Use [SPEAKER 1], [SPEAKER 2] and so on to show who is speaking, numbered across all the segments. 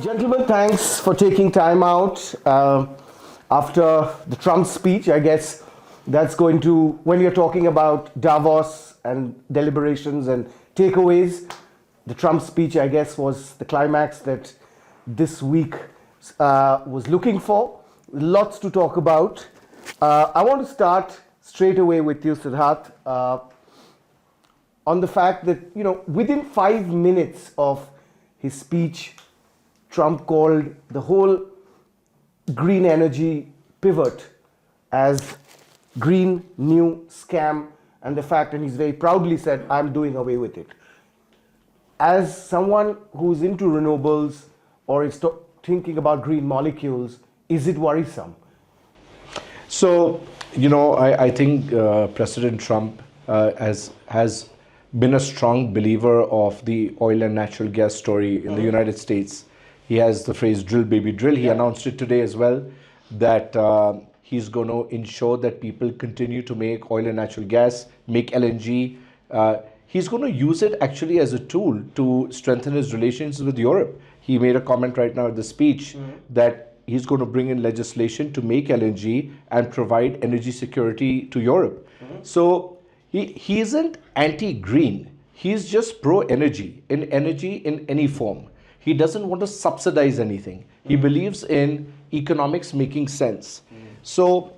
[SPEAKER 1] Gentlemen, thanks for taking time out after the Trump speech. I guess that's going to, when you're talking about Davos and deliberations and takeaways, the Trump speech, I guess, was the climax that this week was looking for. Lots to talk about. I want to start straight away with you, Siddharth, on the fact that, within 5 minutes of his speech, Trump called the whole green energy pivot as green new scam, and the fact, and he's very proudly said, I'm doing away with it. As someone who's into renewables or is thinking about green molecules, is it worrisome?
[SPEAKER 2] So, I think President Trump has been a strong believer of the oil and natural gas story in the United States. He has the phrase drill baby drill. He announced it today as well, that he's going to ensure that people continue to make oil and natural gas, make LNG. He's going to use it actually as a tool to strengthen his relations with Europe. He made a comment right now at the speech that he's going to bring in legislation to make LNG and provide energy security to Europe. So he isn't anti-green. He's just pro-energy, in any form. He doesn't want to subsidize anything. He believes in economics making sense. So,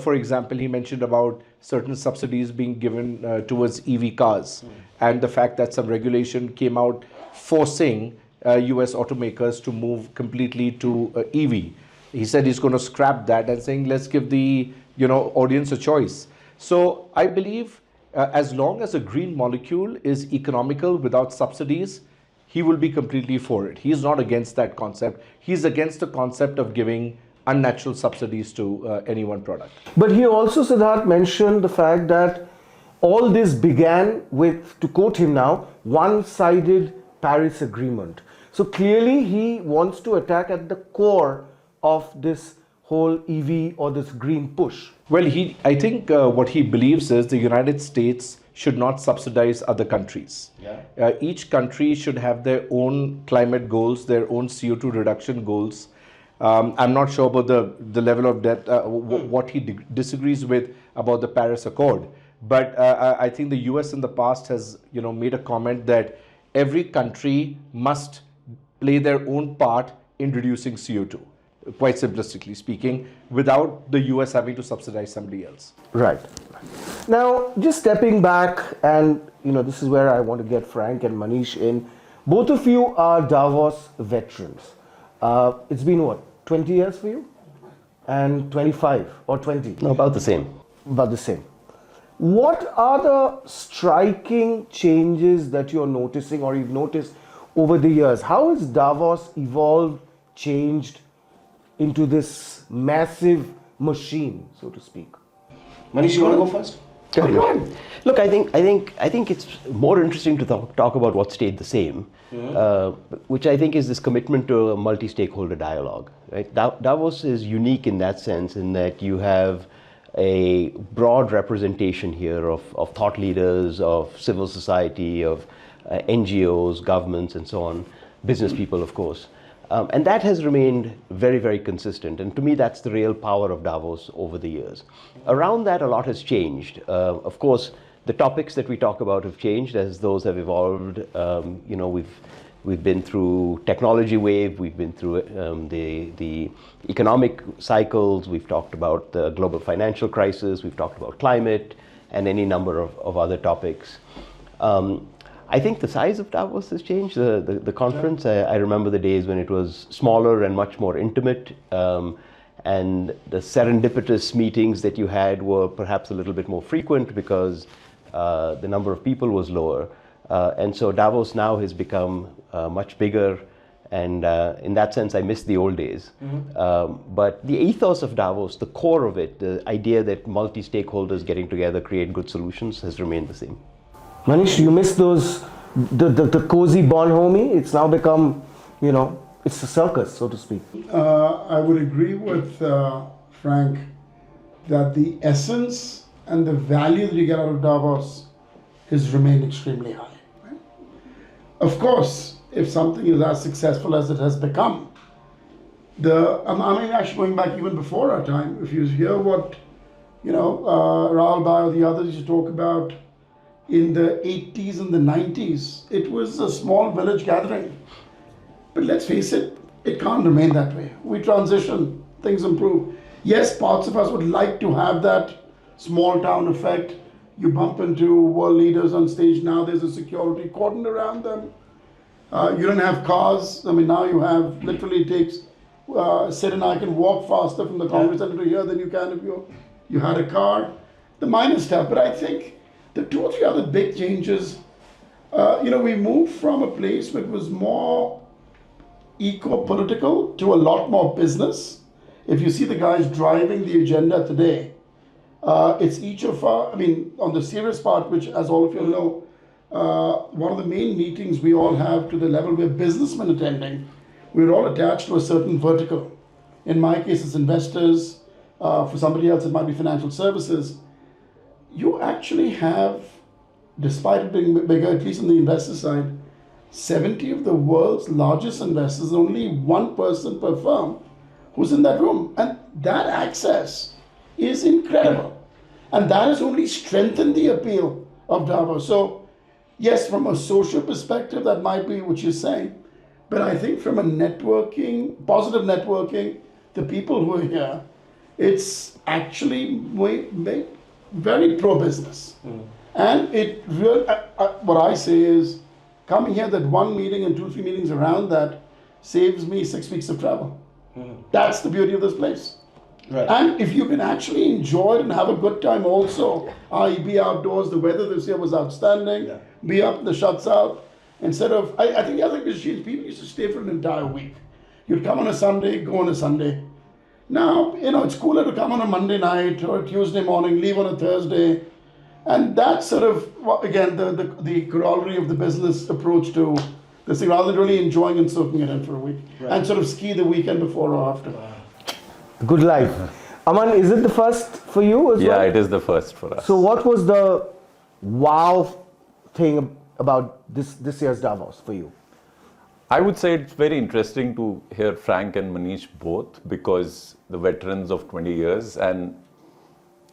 [SPEAKER 2] for example, he mentioned about certain subsidies being given towards EV cars, and the fact that some regulation came out forcing US automakers to move completely to EV. He said he's going to scrap that and saying, let's give the audience a choice. So I believe as long as a green molecule is economical without subsidies, he will be completely for it. He's not against that concept. He's against the concept of giving unnatural subsidies to any one product.
[SPEAKER 1] But he also, Siddharth, mentioned the fact that all this began with, to quote him now, one-sided Paris Agreement. So clearly he wants to attack at the core of this whole EV or this green push.
[SPEAKER 2] Well, I think what he believes is the United States should not subsidize other countries. Each country should have their own climate goals, their own CO2 reduction goals. I'm not sure about the level of depth, what he disagrees with about the Paris Accord. But I think the US in the past has made a comment that every country must play their own part in reducing CO2. Quite simplistically speaking, without the US having to subsidize somebody else.
[SPEAKER 1] Right. Now, just stepping back, and this is where I want to get Frank and Manish in. Both of you are Davos veterans. It's been what, 20 years for you? And 25 or 20?
[SPEAKER 3] No, about the same.
[SPEAKER 1] About the same. What are the striking changes that you're noticing or you've noticed over the years? How has Davos evolved, changed into this massive machine, so to speak? Manish, you want to go first?
[SPEAKER 3] Go ahead. Look, I think it's more interesting to talk about what stayed the same, which I think is this commitment to a multi-stakeholder dialogue. Right? Davos is unique in that sense, in that you have a broad representation here of thought leaders, of civil society, of NGOs, governments, and so on, business people, of course. And that has remained very, very consistent. And to me, that's the real power of Davos over the years. Around that, a lot has changed. Of course, the topics that we talk about have changed as those have evolved. We've been through technology wave. We've been through the economic cycles. We've talked about the global financial crisis. We've talked about climate and any number of other topics. I think the size of Davos has changed, the conference. I remember the days when it was smaller and much more intimate, and the serendipitous meetings that you had were perhaps a little bit more frequent because the number of people was lower. And so Davos now has become much bigger, and in that sense I miss the old days. But the ethos of Davos, the core of it, the idea that multi-stakeholders getting together create good solutions, has remained the same.
[SPEAKER 1] Manish, do you miss those, the cozy bonhomie? It's now become, it's a circus, so to speak.
[SPEAKER 4] I would agree with Frank that the essence and the value that you get out of Davos has remained extremely high. Right? Of course, if something is as successful as it has become. I mean, actually going back even before our time, if you hear what, Rahul Bhai or the others used to talk about in the 80s and the 90s, it was a small village gathering. But let's face it, it can't remain that way. We transition, things improve. Yes, parts of us would like to have that small town effect. You bump into world leaders on stage now, there's a security cordon around them. You don't have cars. I mean, now you have, literally it takes, Sid and I can walk faster from the Congress Center to here than you can if you had a car. The minor stuff, but I think the two or three other big changes, we moved from a place where it was more eco-political to a lot more business. If you see the guys driving the agenda today, it's each of our, I mean, on the serious part, which as all of you know, one of the main meetings we all have to the level where businessmen attending, we're all attached to a certain vertical. In my case, it's investors. For somebody else, it might be financial services. You actually have, despite it being bigger, at least on the investor side, 70 of the world's largest investors, only one person per firm who's in that room. And that access is incredible. And that has only strengthened the appeal of Davos. So, yes, from a social perspective, that might be what you're saying. But I think from a networking, positive networking, the people who are here, it's actually very pro-business. And it really, what I say is, coming here, that one meeting and 2-3 meetings around that saves me 6 weeks of travel. That's the beauty of this place.
[SPEAKER 1] Right.
[SPEAKER 4] And if you can actually enjoy it and have a good time also, be outdoors, the weather this year was outstanding, be up, the shuts out. Instead of, I think the other thing is people used to stay for an entire week. You'd come on a Sunday, go on a Sunday. Now, it's cooler to come on a Monday night or a Tuesday morning, leave on a Thursday. And that's sort of, again, the corollary of the business approach to this thing, rather than really enjoying and soaking it in for a week. Right. And sort of ski the weekend before or after.
[SPEAKER 1] Good life. Aman, is it the first for you as well?
[SPEAKER 5] Yeah, it is the first for us.
[SPEAKER 1] So what was the wow thing about this year's Davos for you?
[SPEAKER 5] I would say it's very interesting to hear Frank and Manish both, because the veterans of 20 years. And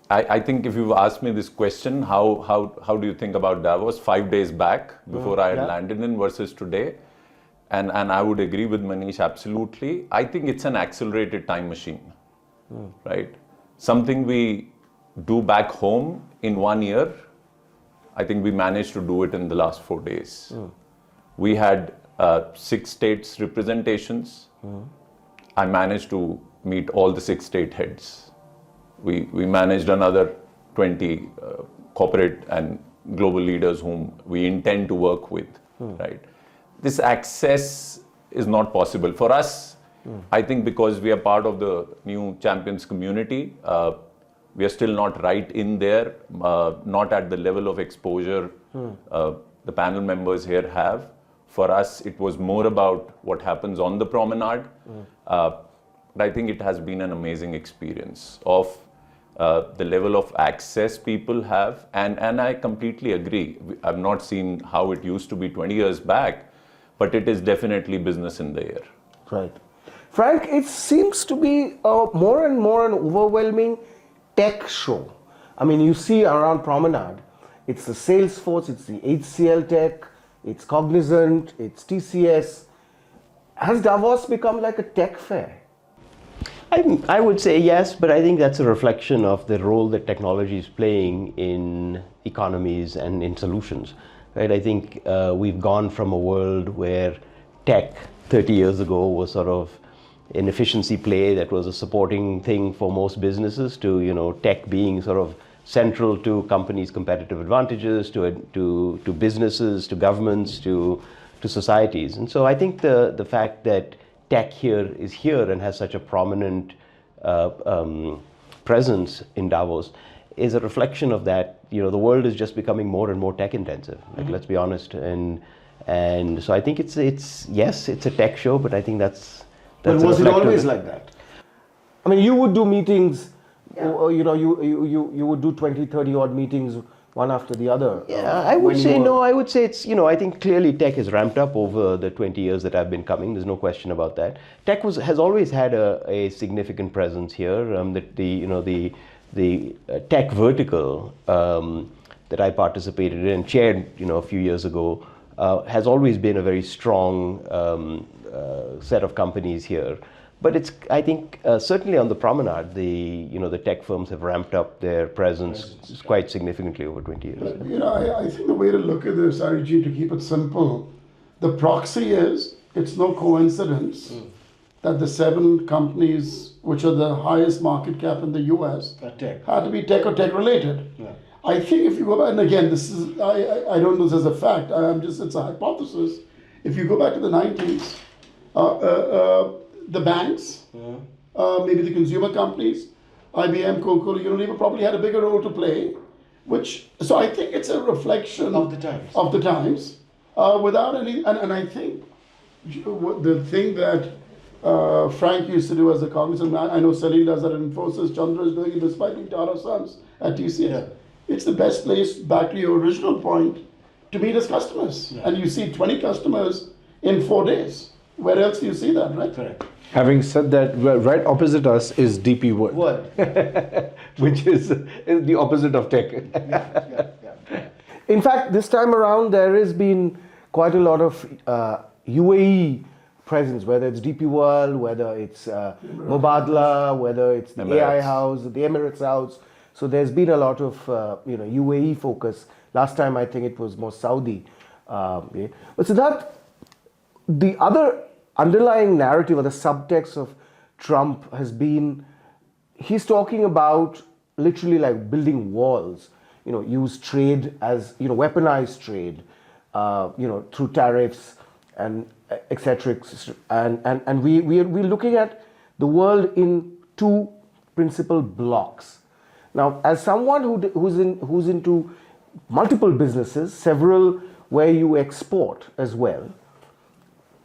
[SPEAKER 5] I think if you've asked me this question, how do you think about Davos 5 days back before I had landed in versus today? And I would agree with Manish absolutely. I think it's an accelerated time machine, right? Something we do back home in 1 year, I think we managed to do it in the last 4 days. We had 6 states representations. I managed to meet all the 6 state heads. We managed another 20 corporate and global leaders whom we intend to work with, right? This access is not possible for us. I think because we are part of the new champions community, we are still not right in there, not at the level of exposure the panel members here have. For us, it was more about what happens on the promenade. But I think it has been an amazing experience of the level of access people have. And I completely agree. I've not seen how it used to be 20 years back, but it is definitely business in the air.
[SPEAKER 1] Right. Frank, it seems to be more and more an overwhelming tech show. I mean, you see around Promenade, it's the Salesforce, it's the HCL Tech, it's Cognizant, it's TCS. Has Davos become like a tech fair?
[SPEAKER 3] I would say yes, but I think that's a reflection of the role that technology is playing in economies and in solutions. Right? I think we've gone from a world where tech 30 years ago was sort of an efficiency play that was a supporting thing for most businesses to, tech being sort of central to companies' competitive advantages, to businesses, to governments, to societies. And so I think the fact that tech is here and has such a prominent presence in Davos is a reflection of that. The world is just becoming more and more tech intensive. Like, let's be honest. And so I think it's a tech show, but I think that's
[SPEAKER 1] But was it always like that? I mean, you would do meetings, you would do 20, 30 odd meetings one after the other.
[SPEAKER 3] Yeah, I would say no. I would say it's, I think clearly tech has ramped up over the 20 years that I've been coming. There's no question about that. Tech has always had a significant presence here. The tech vertical that I participated in and chaired, a few years ago, has always been a very strong set of companies here. But I think, certainly on the promenade, the tech firms have ramped up their presence quite significantly over 20 years.
[SPEAKER 4] But, I think the way to look at this, Arijit, to keep it simple, the proxy is, it's no coincidence that the 7 companies which are the highest market cap in the US had to be tech or tech related. Yeah. I think if you go back, and again, this is, I don't know this as a fact, it's a hypothesis. If you go back to the 90s, the banks, maybe the consumer companies, IBM, Coca-Cola, Unilever probably had a bigger role to play, so I think it's a reflection of the times, without any, and I think the thing that Frank used to do as a cognizant, I know Salil does that at Infosys, Chandra is doing it despite being Tata Sons at TCS. Yeah. It's the best place, back to your original point, to meet as customers. Yeah. And you see 20 customers in 4 days. Where else do you see that, right?
[SPEAKER 2] Correct. Having said that, right opposite us is DP World. Which is the opposite of tech.
[SPEAKER 1] In fact, this time around, there has been quite a lot of UAE presence, whether it's DP World, whether it's Mubadala, whether it's the Emirates. AI House, the Emirates House. So there's been a lot of UAE focus. Last time, I think it was more Saudi. But Siddharth, the other underlying narrative or the subtext of Trump has been, he's talking about literally like building walls, use trade as, weaponize trade, through tariffs and etc. And we're looking at the world in 2 principal blocks. Now, as someone who's into multiple businesses, several where you export as well,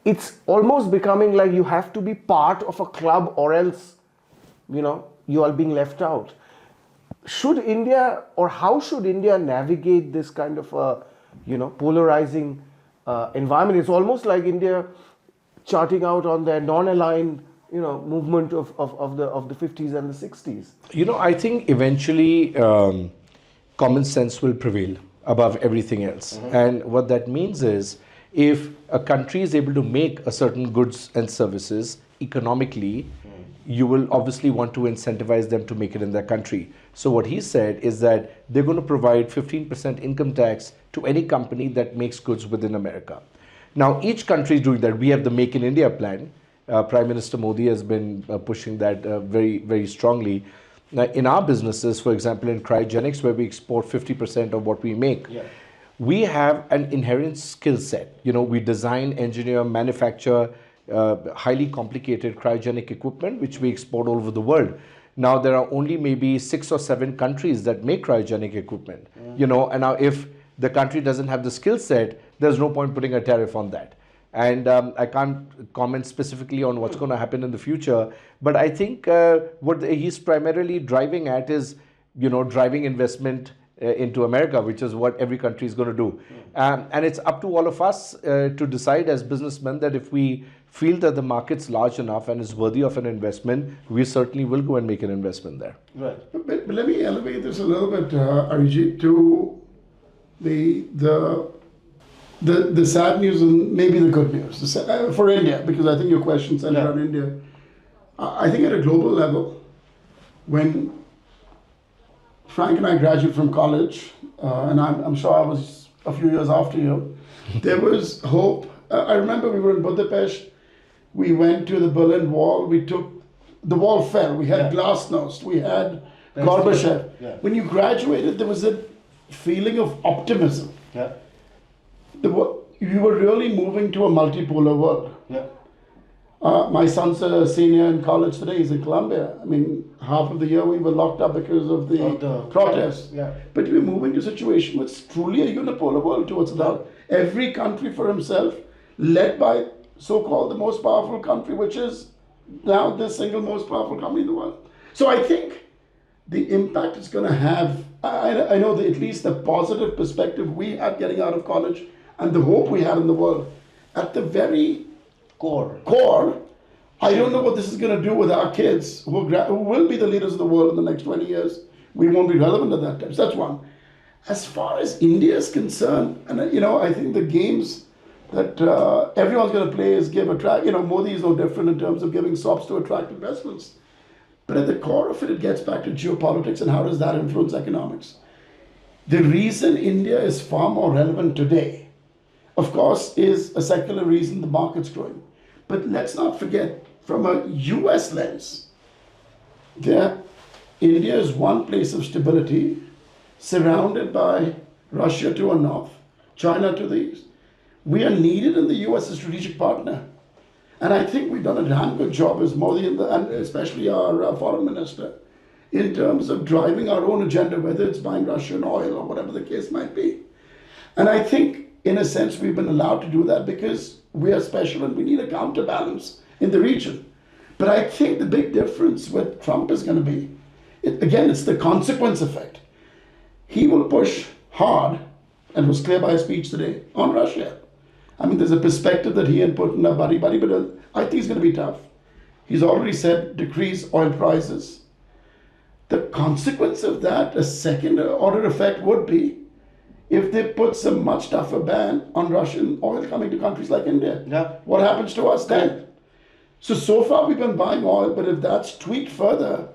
[SPEAKER 1] it's almost becoming like you have to be part of a club or else, you are being left out. Should India, or how should India navigate this kind of a, polarizing environment? It's almost like India charting out on their non-aligned, movement of the 50s and the 60s.
[SPEAKER 2] I think eventually common sense will prevail above everything else. Mm-hmm. And what that means is, if a country is able to make a certain goods and services economically, you will obviously want to incentivize them to make it in their country. So what he said is that they're going to provide 15% income tax to any company that makes goods within America. Now, each country is doing that. We have the Make in India plan. Prime Minister Modi has been pushing that very, very strongly. Now, in our businesses, for example, in cryogenics, where we export 50% of what we make, we have an inherent skill set. We design, engineer, manufacture highly complicated cryogenic equipment, which we export all over the world. Now, there are only maybe 6 or 7 countries that make cryogenic equipment, and now if the country doesn't have the skill set, there's no point putting a tariff on that. And I can't comment specifically on what's going to happen in the future, but I think what he's primarily driving at is, driving investment into America, which is what every country is going to do. And it's up to all of us to decide as businessmen that if we feel that the market's large enough and is worthy of an investment, we certainly will go and make an investment there.
[SPEAKER 4] Right. But let me elevate this a little bit, Arijit, to the sad news and maybe the good news for India, because I think your question centered on India. I think at a global level, when Frank and I graduated from college, and I'm sure I was a few years after you, there was hope. I remember we were in Budapest, we went to the Berlin Wall, the wall fell, we had Glasnost, we had Gorbachev. Yeah. When you graduated, there was a feeling of optimism. Yeah. You were really moving to a multipolar world. Yeah. My son's a senior in college today, he's in Columbia. I mean, half of the year we were locked up because of the protests. Yeah. But we're moving to a situation where it's truly a unipolar world towards that. Every country for himself, led by so-called the most powerful country, which is now the single most powerful company in the world. So I think the impact it's going to have I know that at least the positive perspective we had getting out of college and the hope we had in the world, at the very core, I don't know what this is going to do with our kids who will be the leaders of the world in the next 20 years. We won't be relevant at that time. So that's one. As far as India is concerned, and I think the games that everyone's going to play is Modi is no different in terms of giving sops to attract investments. But at the core of it, it gets back to geopolitics and how does that influence economics. The reason India is far more relevant today, of course, is a secular reason the market's growing. But let's not forget, from a US lens, India is one place of stability, surrounded by Russia to our north, China to the east. We are needed in the US as a strategic partner. And I think we've done a damn good job as Modi and especially our foreign minister in terms of driving our own agenda, whether it's buying Russian oil or whatever the case might be. And I think, in a sense, we've been allowed to do that because we are special and we need a counterbalance in the region. But I think the big difference with Trump is going to be, it's the consequence effect. He will push hard, and it was clear by his speech today, on Russia. I mean, there's a perspective that he and Putin are buddy-buddy, but I think it's going to be tough. He's already said decrease oil prices. The consequence of that, a second-order effect would be if they put some much tougher ban on Russian oil coming to countries like India.
[SPEAKER 3] Yeah.
[SPEAKER 4] What happens to us then? So far we've been buying oil, but if that's tweaked further,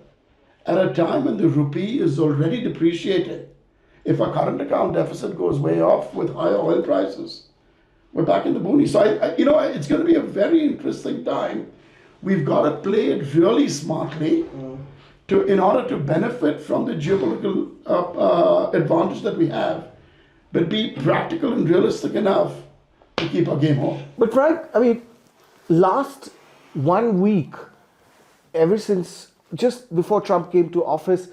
[SPEAKER 4] at a time when the rupee is already depreciating, if our current account deficit goes way off with higher oil prices, we're back in the boonies. So it's going to be a very interesting time. We've got to play it really smartly in order to benefit from the geopolitical advantage that we have, but be practical and realistic enough to keep our game on.
[SPEAKER 1] But Frank, I mean, last 1 week, ever since just before Trump came to office,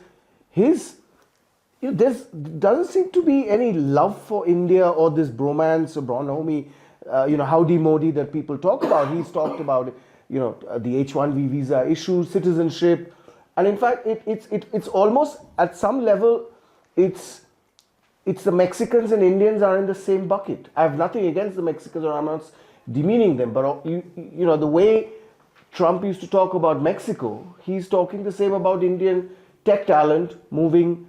[SPEAKER 1] there doesn't seem to be any love for India or this bromance or Bonhomie, howdy Modi that people talk about. He's talked about, the H-1B visa issue, citizenship, and in fact, it's almost at some level, it's the Mexicans and Indians are in the same bucket. I have nothing against the Mexicans, or I'm not demeaning them, but the way Trump used to talk about Mexico, he's talking the same about Indian tech talent moving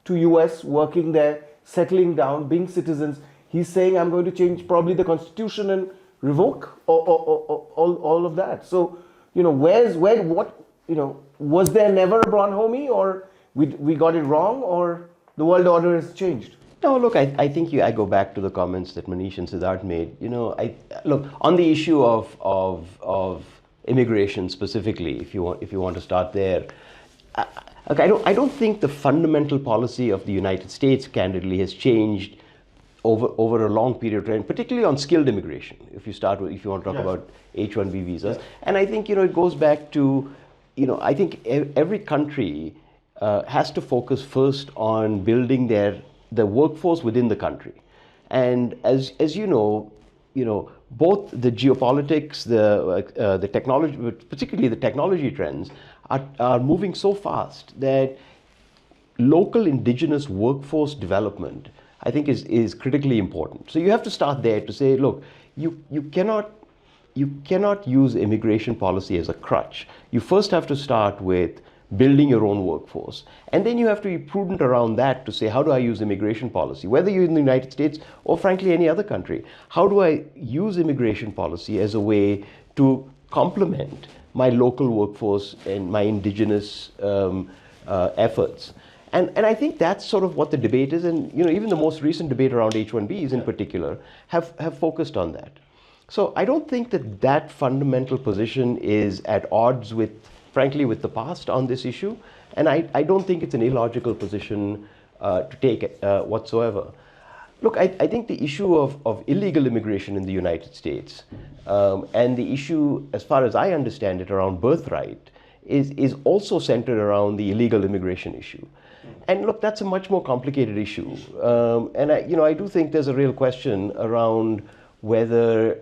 [SPEAKER 1] to US, working there, settling down, being citizens. He's saying, I'm going to change probably the constitution and revoke all of that. So, was there never a Bonhomie, or we got it wrong, or the world order has changed?
[SPEAKER 3] No, look, I think I go back to the comments that Manish and Siddharth made. Look, on the issue of immigration specifically, if you want to start there, I don't think the fundamental policy of the United States, candidly, has changed over a long period of time, particularly on skilled immigration. If you want to talk about H-1B visas, and I think it goes back to I think every country has to focus first on building the workforce within the country, and as you know, both the geopolitics, the technology, particularly the technology trends, are moving so fast that local indigenous workforce development, I think, is critically important. So you have to start there to say, look, you cannot use immigration policy as a crutch. You first have to start with building your own workforce, and then you have to be prudent around that to say, how do I use immigration policy, whether you're in the United States or frankly any other country? How do I use immigration policy as a way to complement my local workforce and my indigenous efforts? And I think that's sort of what the debate is, and even the most recent debate around H-1Bs in particular have focused on that. So I don't think that fundamental position is at odds with, frankly, with the past on this issue, and I don't think it's an illogical position to take whatsoever. Look, I think the issue of illegal immigration in the United States and the issue, as far as I understand it, around birthright is also centered around the illegal immigration issue. And look, that's a much more complicated issue. And I do think there's a real question around whether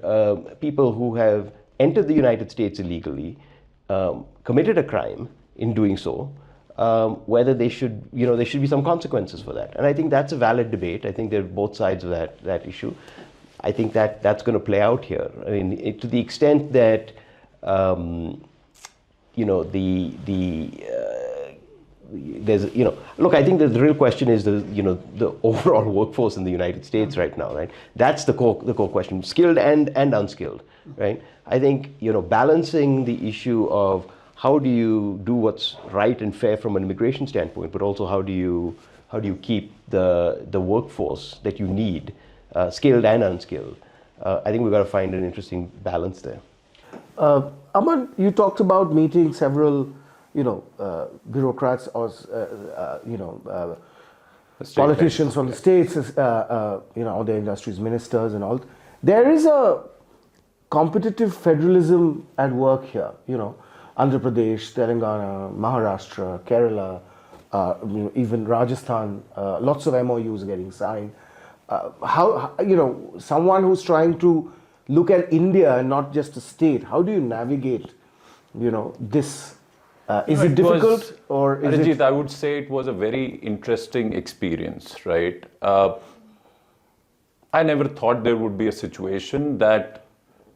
[SPEAKER 3] people who have entered the United States illegally, committed a crime in doing so, whether there should be some consequences for that. And I think that's a valid debate. I think there are both sides of that issue. I think that's going to play out here. I mean, to the extent that look, I think that the real question is the overall workforce in the United States right now, right? That's the core question, skilled and unskilled, right? I think balancing the issue of how do you do what's right and fair from an immigration standpoint, but also how do you keep the workforce that you need, skilled and unskilled. I think we've got to find an interesting balance there.
[SPEAKER 1] Aman, you talked about meeting several, bureaucrats or, politicians from the states, all the industries, ministers and all. There is a competitive federalism at work here, Andhra Pradesh, Telangana, Maharashtra, Kerala, even Rajasthan, lots of MOUs are getting signed. How someone who's trying to look at India and not just a state, how do you navigate, this? Is it difficult or is
[SPEAKER 5] Arijit,
[SPEAKER 1] it?
[SPEAKER 5] I would say it was a very interesting experience, right? I never thought there would be a situation that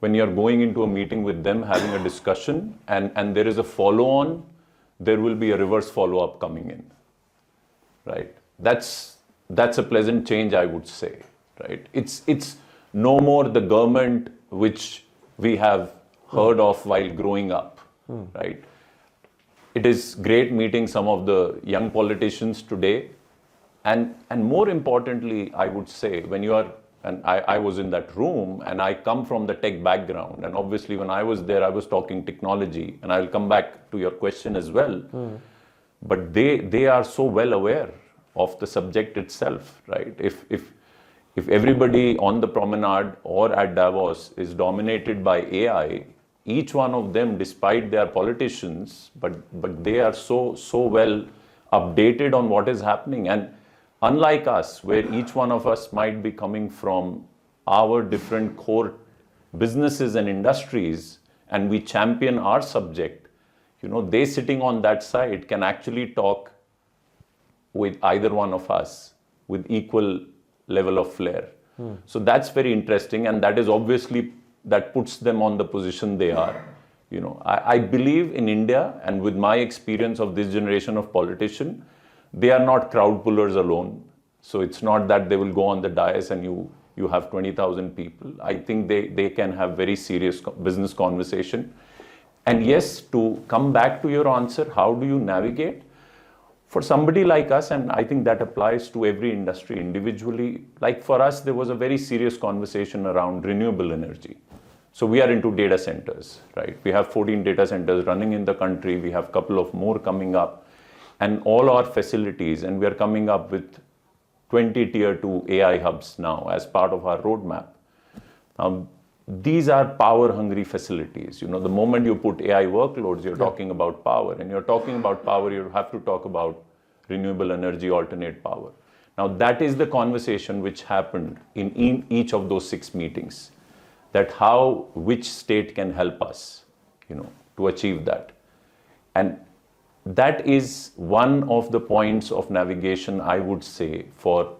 [SPEAKER 5] when you're going into a meeting with them, having a discussion, and there is a follow-on, there will be a reverse follow-up coming in, right? That's a pleasant change, I would say, right? It's no more the government which we have heard of while growing up, right? It is great meeting some of the young politicians today, and more importantly, I would say, when you are, and I was in that room, and I come from the tech background, and obviously when I was there, I was talking technology, and I'll come back to your question as well. But they are so well aware of the subject itself, right? If everybody on the promenade or at Davos is dominated by AI, each one of them, despite their politicians, but they are so well updated on what is happening. And unlike us, where each one of us might be coming from our different core businesses and industries, and we champion our subject, they sitting on that side can actually talk with either one of us with equal level of flair. So that's very interesting, and that is obviously, that puts them on the position they are. I believe in India, and with my experience of this generation of politician, they are not crowd pullers alone. So it's not that they will go on the dais and you have 20,000 people. I think they can have very serious business conversation. And yes, to come back to your answer, how do you navigate? For somebody like us, and I think that applies to every industry individually, like for us, there was a very serious conversation around renewable energy. So we are into data centers, right? We have 14 data centers running in the country. We have a couple of more coming up, and all our facilities, and we are coming up with 20 tier 2 AI hubs now as part of our roadmap. These are power hungry facilities. The moment you put AI workloads, you're talking about power, and you're talking about power, you have to talk about renewable energy, alternate power. Now that is the conversation which happened in each of those 6 meetings, that which state can help us, to achieve that. And that is one of the points of navigation, I would say, for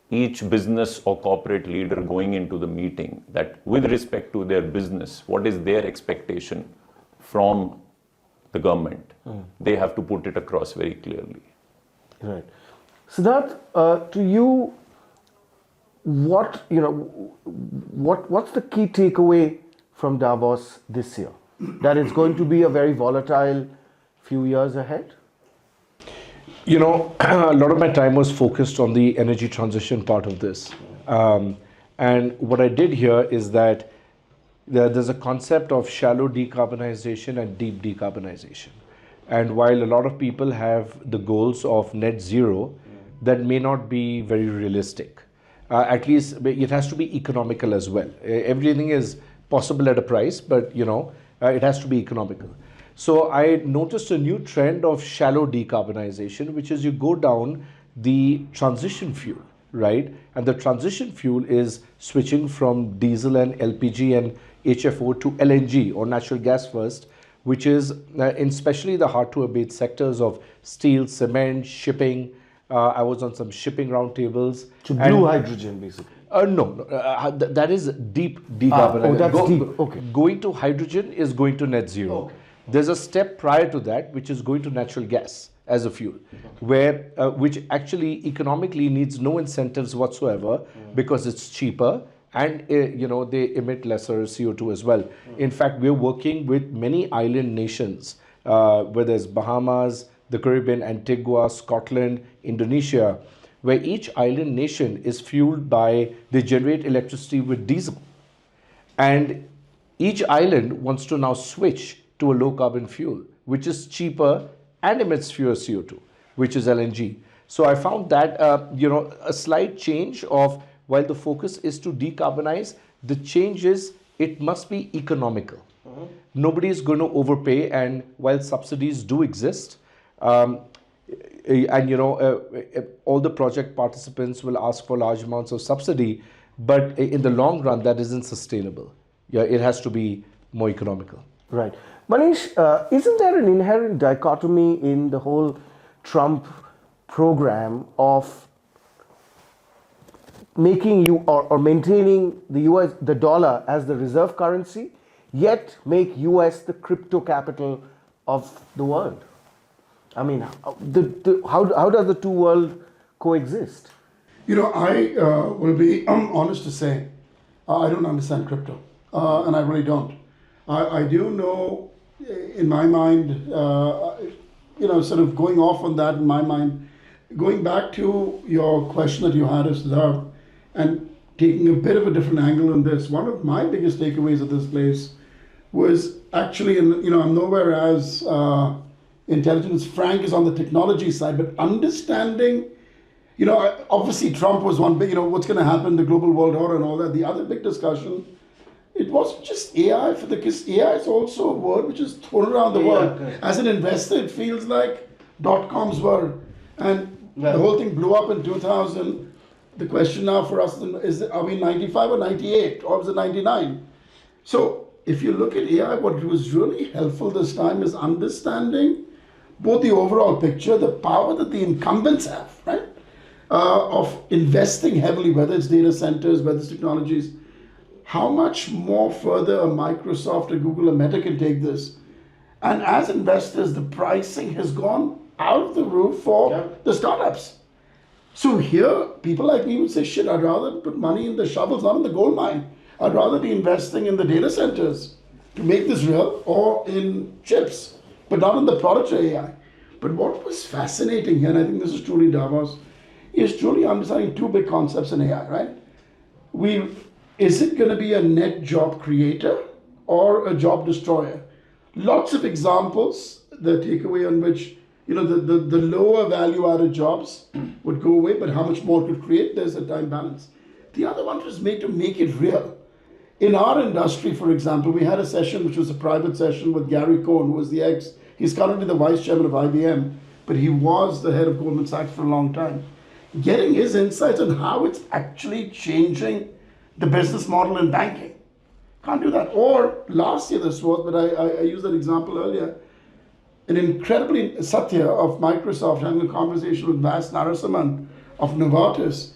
[SPEAKER 5] each business or corporate leader going into the meeting, that with respect to their business, what is their expectation from the government? They have to put it across very clearly.
[SPEAKER 1] Right. Siddharth, to you, what's the key takeaway from Davos this year? That it's going to be a very volatile few years ahead?
[SPEAKER 2] A lot of my time was focused on the energy transition part of this. And what I did here is that there's a concept of shallow decarbonization and deep decarbonization. And while a lot of people have the goals of net zero, that may not be very realistic. At least it has to be economical as well. Everything is possible at a price, but it has to be economical. So I noticed a new trend of shallow decarbonization, which is you go down the transition fuel, right? And the transition fuel is switching from diesel and LPG and HFO to LNG or natural gas first, which is in especially the hard to abate sectors of steel, cement, shipping. I was on some shipping roundtables.
[SPEAKER 1] So blue hydrogen, basically.
[SPEAKER 2] That is deep decarbonization.
[SPEAKER 1] Oh, that's deep. Okay.
[SPEAKER 2] Going to hydrogen is going to net zero.
[SPEAKER 1] Okay.
[SPEAKER 2] There's a step prior to that, which is going to natural gas as a fuel, where which actually economically needs no incentives whatsoever because it's cheaper and they emit lesser CO2 as well. In fact, we're working with many island nations, whether it's Bahamas, the Caribbean, Antigua, Scotland, Indonesia, where each island nation is fueled by, they generate electricity with diesel. And each island wants to now switch to a low carbon fuel, which is cheaper and emits fewer CO2, which is LNG. So I found that, a slight change of, while the focus is to decarbonize, the change is it must be economical. Nobody is going to overpay, and while subsidies do exist, all the project participants will ask for large amounts of subsidy, but in the long run, that isn't sustainable. Yeah, it has to be more economical.
[SPEAKER 1] Right. Manish, isn't there an inherent dichotomy in the whole Trump program of making you or maintaining the dollar as the reserve currency, yet make US the crypto capital of the world? I mean, how does the two worlds coexist?
[SPEAKER 4] I will be honest to say, I don't understand crypto, and I really don't. I do know, in my mind, sort of going off on that in my mind, going back to your question that you had, Siddharth, and taking a bit of a different angle on this, one of my biggest takeaways of this place was actually, I'm nowhere as intelligent as Frank is on the technology side, but understanding, obviously Trump was one big, what's going to happen, the global world order and all that. The other big discussion, it wasn't just AI, because AI is also a word which is thrown around the world.
[SPEAKER 1] Correct.
[SPEAKER 4] As an investor, it feels like .coms were. And the whole thing blew up in 2000. The question now for us is, are we 95 or 98? Or was it 99? So if you look at AI, what was really helpful this time is understanding both the overall picture, the power that the incumbents have, right? Of investing heavily, whether it's data centers, whether it's technologies, how much more further a Microsoft, a Google, a Meta can take this. And as investors, the pricing has gone out of the roof for the startups. So here, people like me would say, shit, I'd rather put money in the shovels, not in the gold mine. I'd rather be investing in the data centers to make this real, or in chips, but not in the products of AI. But what was fascinating here, and I think this is truly Davos, is truly understanding two big concepts in AI, right? Is it going to be a net job creator or a job destroyer? Lots of examples, the takeaway on which, the lower value added jobs would go away, but how much more it could create, there's a time balance. The other one was made to make it real. In our industry, for example, we had a session, which was a private session with Gary Cohn, who was he's currently the vice chairman of IBM, but he was the head of Goldman Sachs for a long time. Getting his insights on how it's actually changing the business model in banking. Can't do that. Or last year this was, but I used that example earlier, an incredibly Satya of Microsoft having a conversation with Vas Narasimhan of Novartis,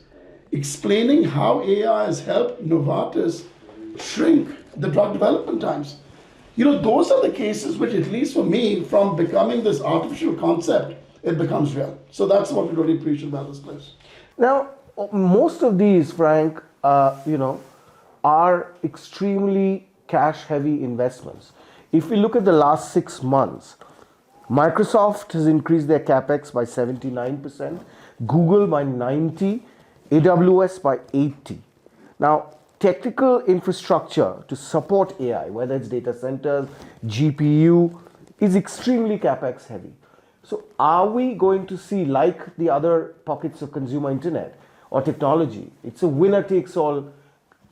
[SPEAKER 4] explaining how AI has helped Novartis shrink the drug development times. Those are the cases which, at least for me, from becoming this artificial concept, it becomes real. So that's what we really appreciate about this place.
[SPEAKER 1] Now, most of these, Frank, are extremely cash-heavy investments. If we look at the last 6 months, Microsoft has increased their capex by 79%, Google by 90%, AWS by 80%. Now, technical infrastructure to support AI, whether it's data centers, GPU, is extremely capex heavy. So are we going to see, like the other pockets of consumer internet or technology, it's a winner takes all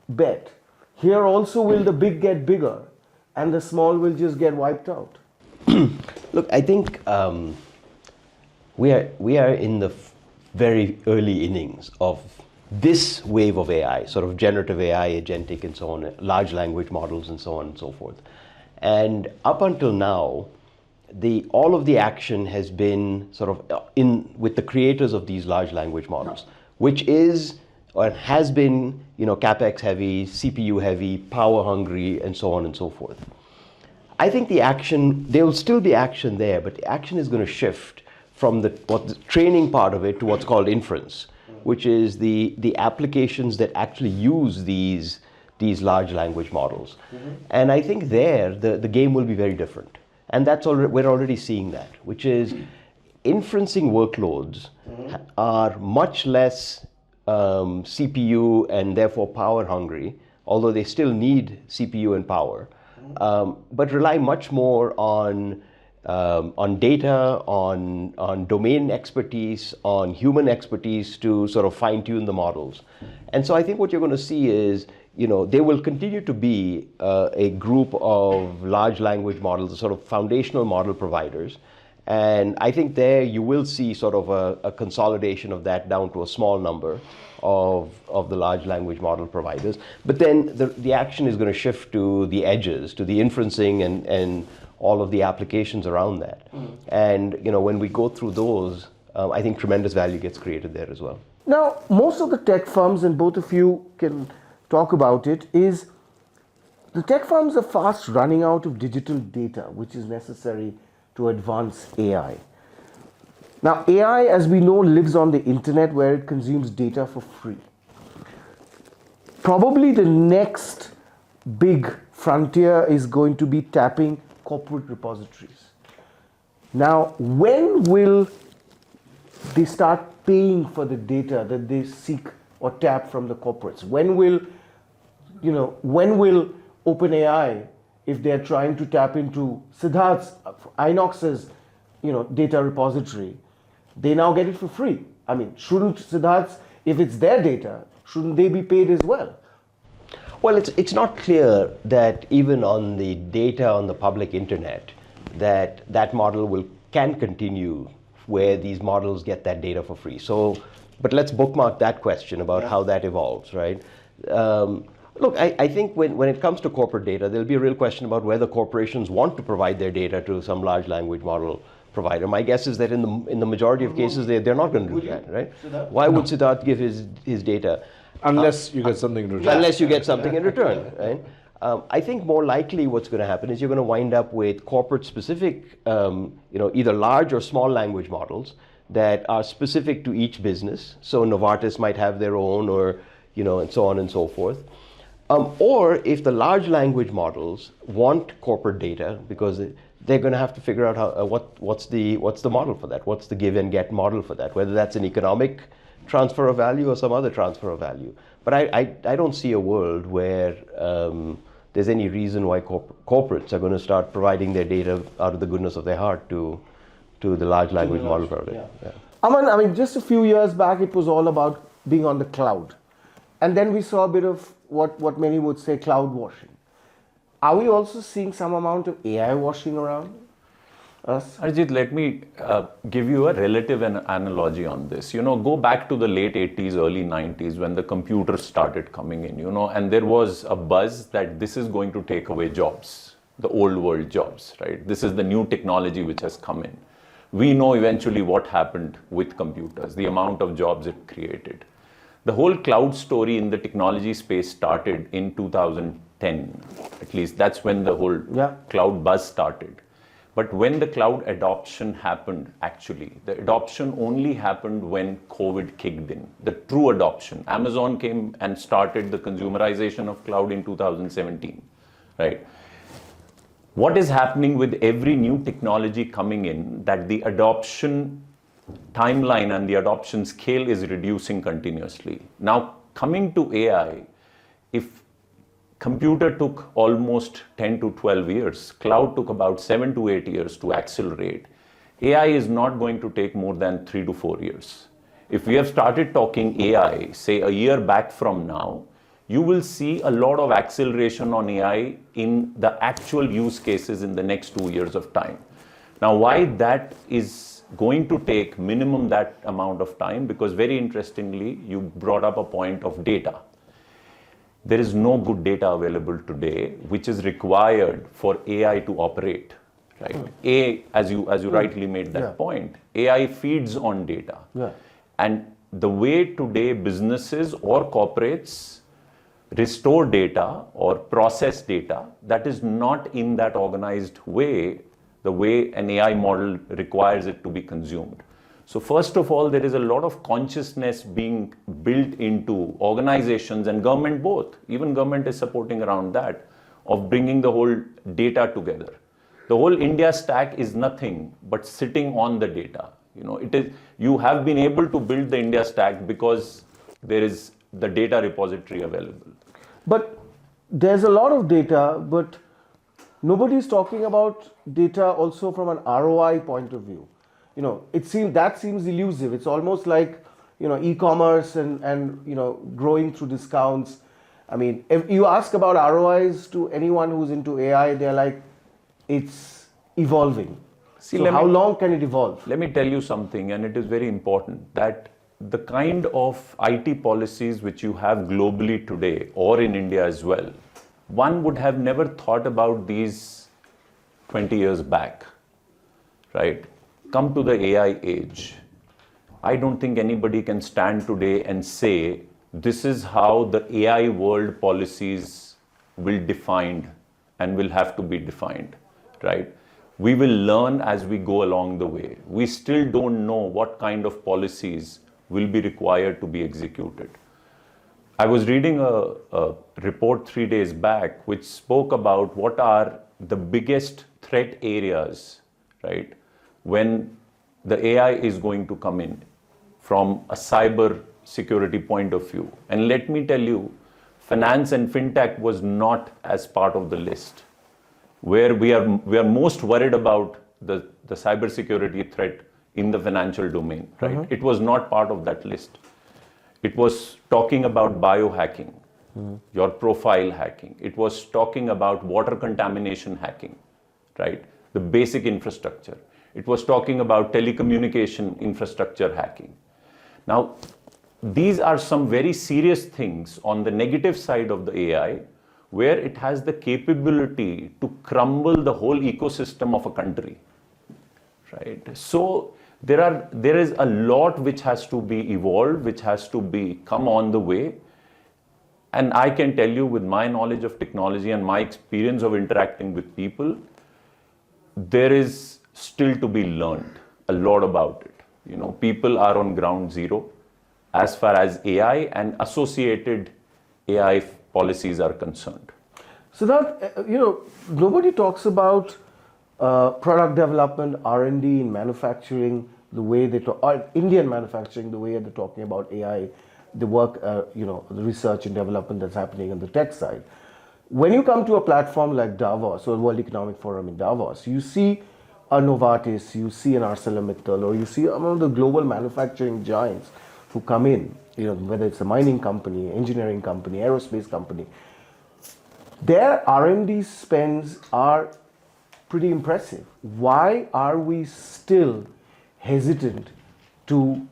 [SPEAKER 1] bet. Here also will the big get bigger and the small will just get wiped out?
[SPEAKER 3] Look, I think we are in the very early innings of this wave of AI, sort of generative AI, agentic and so on, large language models and so on and so forth. And up until now, all of the action has been sort of with the creators of these large language models, which is or has been, capex heavy, CPU heavy, power hungry, and so on and so forth. I think there will still be action there, but the action is going to shift from the training part of it to what's called inference, which is the applications that actually use these large language models. And I think the game will be very different. And we're already seeing that, which is inferencing workloads are much less CPU and therefore power hungry, although they still need CPU and power, but rely much more on data, on domain expertise, on human expertise to sort of fine-tune the models. And so I think what you're going to see is, there will continue to be a group of large language models, the sort of foundational model providers. And I think there you will see sort of a consolidation of that down to a small number of the large language model providers. But then the action is going to shift to the edges, to the inferencing and all of the applications around that. And when we go through those, I think tremendous value gets created there as well.
[SPEAKER 1] Now, most of the tech firms, and both of you can talk about it, is the tech firms are fast running out of digital data, which is necessary to advance AI. Now, AI, as we know, lives on the internet where it consumes data for free. Probably the next big frontier is going to be tapping corporate repositories. Now, when will they start paying for the data that they seek or tap from the corporates? When will OpenAI, if they're trying to tap into Inox's, data repository, they now get it for free? I mean, shouldn't Siddharth's, if it's their data, shouldn't they be paid as well?
[SPEAKER 3] Well, it's not clear that even on the data on the public internet, that model can continue where these models get that data for free. So, but let's bookmark that question about how that evolves, right? Look, I think when it comes to corporate data, there'll be a real question about whether corporations want to provide their data to some large language model provider. My guess is that in the majority of cases, they're not going to do that, right? Why would Siddharth give his data?
[SPEAKER 2] Unless you get something in return.
[SPEAKER 3] Unless you get something in return, right? I think more likely what's going to happen is you're going to wind up with corporate-specific, either large or small language models that are specific to each business. So Novartis might have their own, or and so on and so forth. Or if the large language models want corporate data, because they're going to have to figure out what's the model for that, what's the give and get model for that, whether that's an economic transfer of value or some other transfer of value. But I don't see a world where there's any reason why corporates are going to start providing their data out of the goodness of their heart to the large language model provider. Yeah.
[SPEAKER 1] Aman, I mean, just a few years back, it was all about being on the cloud. And then we saw a bit of what many would say cloud washing. Are we also seeing some amount of AI washing around us?
[SPEAKER 5] Arjit, let me give you a relative analogy on this. Go back to the late 80s, early 90s when the computers started coming in, and there was a buzz that this is going to take away jobs, the old world jobs, right? This is the new technology which has come in. We know eventually what happened with computers, the amount of jobs it created. The whole cloud story in the technology space started in 2010. At least that's when the whole cloud buzz started. But when the cloud adoption happened, actually, the adoption only happened when COVID kicked in, the true adoption. Amazon came and started the consumerization of cloud in 2017, right? What is happening with every new technology coming in, that the adoption timeline and the adoption scale is reducing continuously. Now, coming to AI, if computer took almost 10 to 12 years, cloud took about 7 to 8 years to accelerate, AI is not going to take more than 3 to 4 years. If we have started talking AI, say a year back from now, you will see a lot of acceleration on AI in the actual use cases in the next 2 years of time. Now, why that is going to take minimum that amount of time? Because very interestingly, you brought up a point of data. there is no good data available today, which is required for AI to operate. Right? As you rightly made that point, AI feeds on data.
[SPEAKER 1] Yeah.
[SPEAKER 5] And the way today businesses or corporates restore data or process data, that is not in that organized way, the way an AI model requires it to be consumed. So first of all, there is a lot of consciousness being built into organizations and government both. Even government is supporting around that, of bringing the whole data together. The whole India stack is nothing but sitting on the data. You have been able to build the India stack because there is the data repository available.
[SPEAKER 1] But there's a lot of data, but nobody is talking about data also from an ROI point of view. That seems elusive. It's almost like, e-commerce and growing through discounts. I mean, if you ask about ROIs to anyone who's into AI, they're like, it's evolving. So how long can it evolve?
[SPEAKER 5] Let me tell you something, and it is very important, that the kind of IT policies which you have globally today, or in India as well, one would have never thought about these 20 years back, right? Come to the AI age. I don't think anybody can stand today and say, this is how the AI world policies will be defined and will have to be defined, right? We will learn as we go along the way. We still don't know what kind of policies will be required to be executed. I was reading a report 3 days back which spoke about what are the biggest threat areas, right, when the AI is going to come in from a cyber security point of view. And let me tell you, finance and fintech was not as part of the list. Where we are most worried about the cyber security threat in the financial domain, right? It was not part of that list. It was talking about biohacking, your profile hacking. It was talking about water contamination hacking, right? The basic infrastructure. It was talking about telecommunication infrastructure hacking. Now, these are some very serious things on the negative side of the AI, where it has the capability to crumble the whole ecosystem of a country, right? So there is a lot which has to be evolved, which has to be come on the way. And I can tell you, with my knowledge of technology and my experience of interacting with people, there is still to be learned a lot about it. People are on ground zero as far as AI and associated AI policies are concerned.
[SPEAKER 1] So that, nobody talks about product development, R&D in manufacturing, the way they talk, or Indian manufacturing, the way they're talking about AI, the work, the research and development that's happening on the tech side. When you come to a platform like Davos or World Economic Forum in Davos, you see a Novartis, you see an ArcelorMittal, or you see one of the global manufacturing giants who come in, whether it's a mining company, engineering company, aerospace company. Their R&D spends are pretty impressive. Why are we still hesitant to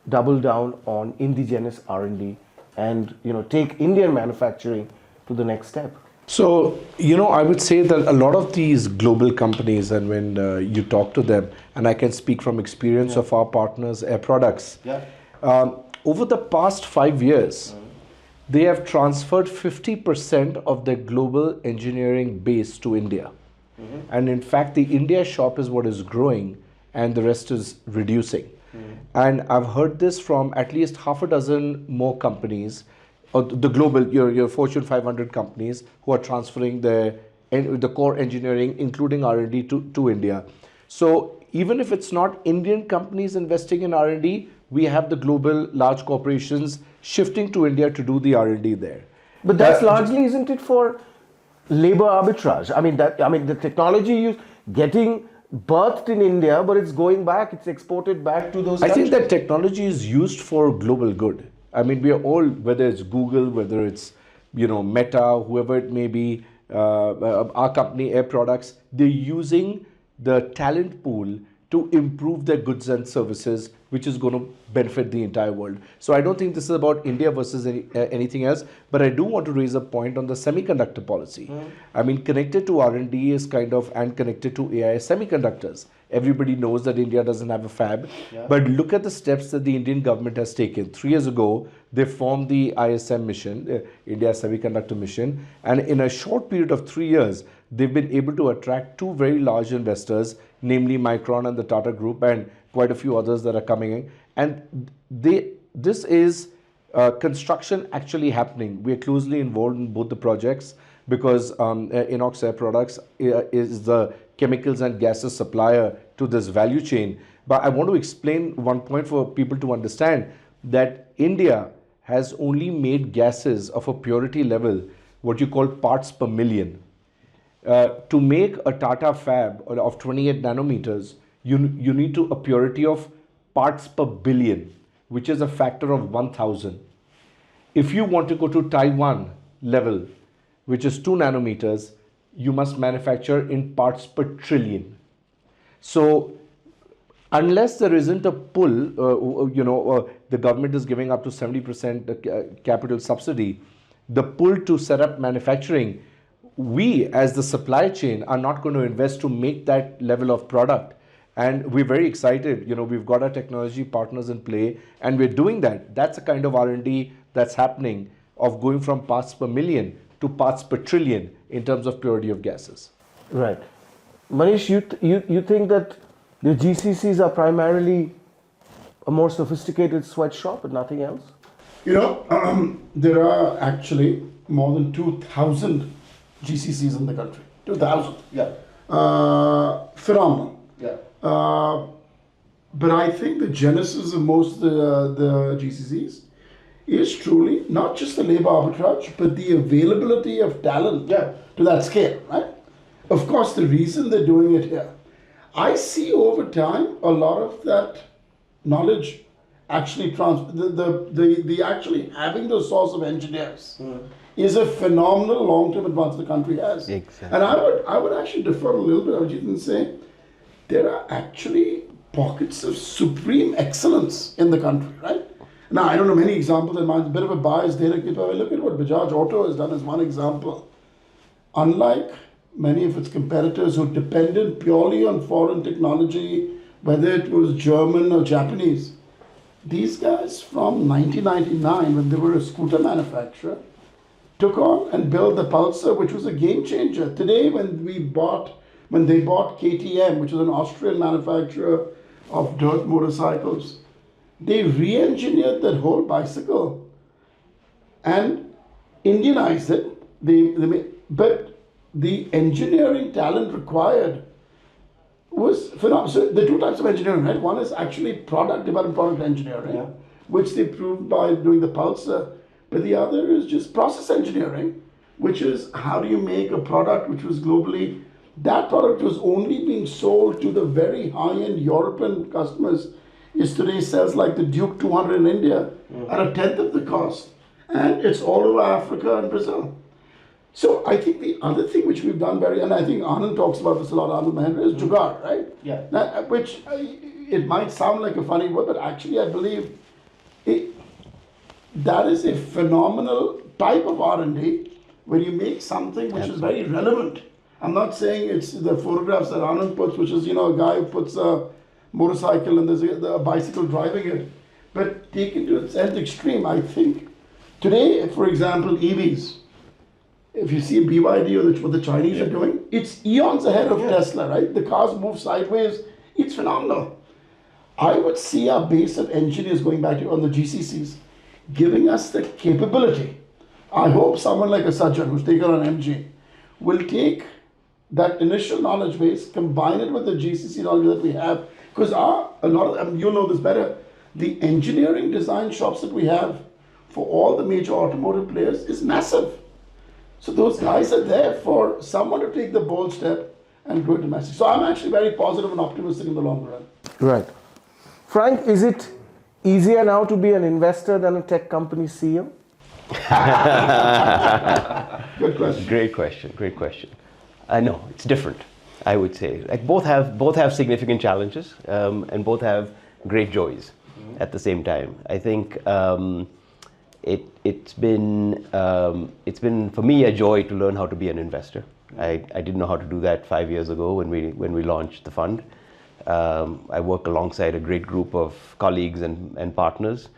[SPEAKER 1] double down on indigenous R&D and take Indian manufacturing to the next step?
[SPEAKER 2] So, I would say that a lot of these global companies, and when you talk to them, and I can speak from experience of our partners, Air Products, over the past 5 years, they have transferred 50% of their global engineering base to India. And in fact, the India shop is what is growing and the rest is reducing. And I've heard this from at least half a dozen more companies, or the global, your Fortune 500 companies, who are transferring the core engineering, including R&D, to India. So even if it's not Indian companies investing in R&D, we have the global large corporations shifting to India to do the R&D there.
[SPEAKER 1] But that's largely, isn't it, for labor arbitrage? I mean, the technology is getting birthed in India, but it's going back, it's exported back to those countries.
[SPEAKER 2] I think that technology is used for global good. I mean, we are all, whether it's Google, whether it's, Meta, whoever it may be, our company, Air Products, they're using the talent pool to improve their goods and services, which is going to benefit the entire world. So I don't think this is about India versus anything else, but I do want to raise a point on the semiconductor policy. I mean, connected to R&D is kind of, and connected to AI semiconductors. Everybody knows that India doesn't have a fab, but look at the steps that the Indian government has taken. 3 years ago, they formed the ISM mission, India Semiconductor Mission, and in a short period of 3 years, they've been able to attract 2 very large investors, namely Micron and the Tata Group, and quite a few others that are coming in. And this is construction actually happening. We are closely involved in both the projects because Inox Air Products is the chemicals and gases supplier to this value chain. But I want to explain one point for people to understand that India has only made gases of a purity level, what you call parts per million. To make a Tata fab of 28 nanometers, you need a purity of parts per billion, which is a factor of 1000. If you want to go to Taiwan level, which is 2 nanometers, you must manufacture in parts per trillion. So unless there isn't a pull, the government is giving up to 70% capital subsidy, the pull to set up manufacturing, we as the supply chain are not going to invest to make that level of product. And we're very excited. We've got our technology partners in play, and we're doing that. That's a kind of R&D that's happening, of going from parts per million to parts per trillion in terms of purity of gases.
[SPEAKER 1] Right. Manish, you think that the GCCs are primarily a more sophisticated sweatshop and nothing else?
[SPEAKER 4] There are actually more than 2,000 GCCs in the country. 2,000.
[SPEAKER 1] Yeah.
[SPEAKER 4] Phenomenal.
[SPEAKER 1] Yeah.
[SPEAKER 4] But I think the genesis of most of the GCCs is truly not just the labor arbitrage, but the availability of talent to that scale, right? Of course, the reason they're doing it here, I see over time a lot of that knowledge actually the actually having the source of engineers is a phenomenal long-term advance the country has.
[SPEAKER 3] Exactly.
[SPEAKER 4] And I would actually defer a little bit, Ajit, and say there are actually pockets of supreme excellence in the country, right? Now, I don't know many examples in mind, a bit of a bias there. If I look at what Bajaj Auto has done as one example, unlike many of its competitors who depended purely on foreign technology, whether it was German or Japanese, these guys from 1999, when they were a scooter manufacturer, took on and built the Pulsar, which was a game changer. Today, when they bought KTM, which was an Austrian manufacturer of dirt motorcycles, they re-engineered that whole bicycle and Indianized it. But the engineering talent required was phenomenal. So the 2 types of engineering, right? One is actually product development, product engineering, which they proved by doing the Pulsar. But the other is just process engineering, which is how do you make a product which was globally, that product was only being sold to the very high-end European customers, is today sells like the Duke 200 in India at a tenth of the cost. And it's all over Africa and Brazil. So I think the other thing which we've done and I think Anand talks about this a lot, Aman Mehra, is jugaad, right?
[SPEAKER 1] Yeah.
[SPEAKER 4] Now, which it might sound like a funny word, but actually I believe that is a phenomenal type of R&D where you make something which is very relevant. I'm not saying it's the photographs that Anand puts, which is, a guy who puts a motorcycle and there's a bicycle driving it. But taken to its nth extreme, I think today, for example, EVs, if you see BYD or what the Chinese are doing, it's eons ahead of Tesla, right? The cars move sideways. It's phenomenal. I would see our base of engineers going back to on the GCCs, giving us the capability. I hope someone like a Sajjan, who's taken on MG, will take that initial knowledge base, combine it with the GCC knowledge that we have, because you'll know this better, the engineering design shops that we have for all the major automotive players is massive. So those guys are there for someone to take the bold step and go domestic. So I'm actually very positive and optimistic in the long run.
[SPEAKER 1] Right. Frank, is it easier now to be an investor than a tech company CEO?
[SPEAKER 4] Good question.
[SPEAKER 3] Great question. I know, it's different. I would say. Like both have significant challenges, and both have great joys at the same time. I think it's been for me a joy to learn how to be an investor. I didn't know how to do that 5 years ago when we launched the fund. I work alongside a great group of colleagues and partners,